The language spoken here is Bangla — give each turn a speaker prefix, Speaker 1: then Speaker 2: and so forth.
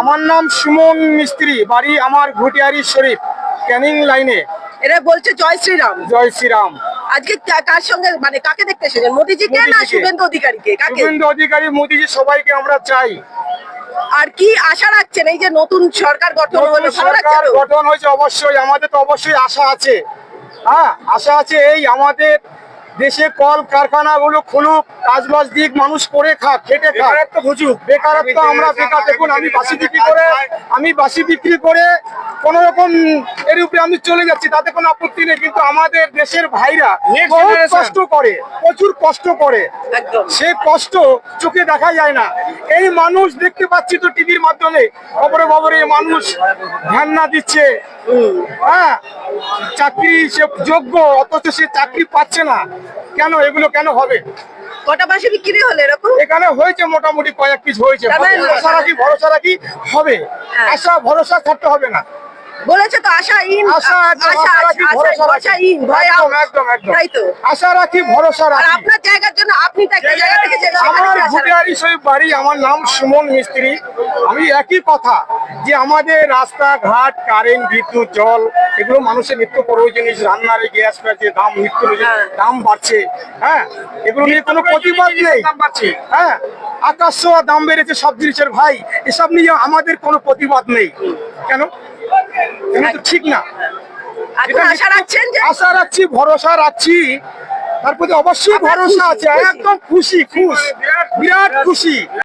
Speaker 1: আমার নাম সুমন মিস্ত্রি, বাড়ি আমার ঘুটিয়ারি শরীফ, ক্যানিং লাইনে।
Speaker 2: এরা বলছে জয় শ্রীরাম।
Speaker 1: জয় শ্রীরাম।
Speaker 2: আজকে কার সঙ্গে মানে কাকে দেখতে এসেছেন? মোদিজিকে না শুভেন্দু অধিকারীকে? কাকে?
Speaker 1: শুভেন্দু অধিকারী, মোদিজি, সবাইকে আমরা চাই।
Speaker 2: আর কি আশা রাখছেন এই যে নতুন সরকার গঠন হলো, ভালো লাগছে
Speaker 1: সরকার
Speaker 2: তো?
Speaker 1: গঠন হয়েছে, অবশ্যই আমাদের তো অবশ্যই আশা আছে। হ্যাঁ, আশা আছে। এই আমাদের দেশে কল কারখানাগুলো খুলুক, কাজবাজ দিক, মানুষ করে খাক, খেটে খাক। বেকারত্ব, আমরা বেকার। দেখুন, আমি বাসি বিক্রি করে কোন রকম এর উপরে আমি চলে যাচ্ছি, তাতে কোনো আপত্তি নেই। কিন্তু আমাদের দেশের ভাইরা বহুত কষ্ট করে, প্রচুর কষ্ট করে।
Speaker 2: একদম।
Speaker 1: সে কষ্ট চোখে দেখা যায় না। এই মানুষ দেখতে পাচ্ছি তো টিভির মাধ্যমে, খবরে খবরে মানুষ ধ্যান না দিচ্ছে। হ্যাঁ, চাকরি সে যোগ্য, অথচ সে চাকরি পাচ্ছে না। কেন? এগুলো কেন হবে?
Speaker 2: কটা বাসি বিক্রি হলো এরকম?
Speaker 1: এখানে হয়েছে মোটামুটি কয়েক পিস হয়েছে। আশা রাখি, ভরসা রাখি হবে। আশা ভরসা থাকতে হবে না।
Speaker 2: বলেছে তো আশাহীন,
Speaker 1: আশা রাখি, ভরসা রাখি। একদম।
Speaker 2: তাই তো।
Speaker 1: আশা রাখি, ভরসা
Speaker 2: আর
Speaker 1: রাখি।
Speaker 2: আপনার জায়গার জন্য আপনি তো একটা জায়গা থেকে
Speaker 1: আমার ঘুটিয়ারি শরীফ বাড়ি, আমার নাম সুমন মিস্ত্রি। আমি একই কথা, যে আমাদের রাস্তাঘাট, কারেন্ট, বিদ্যুৎ, জল, এগুলো মানুষের নিত্য প্রয়োজনীয়। রান্নার গ্যাস যে দাম, নিত্য দাম বাড়ছে। হ্যাঁ, এগুলো নিয়ে কোনো প্রতিবাদ নেই। হ্যাঁ, আকাশ ছোঁয়া দাম বেড়েছে সব জিনিসের ভাই, এসব নিয়ে আমাদের কোনো প্রতিবাদ নেই। কেন? এটা তো ঠিক না।
Speaker 2: এখন আশা রাখছেন যে?
Speaker 1: আশা রাখছি, ভরসা রাখছি। তার প্রতি অবশ্যই ভরসা আছে। একদম খুশি, বিরাট খুশি।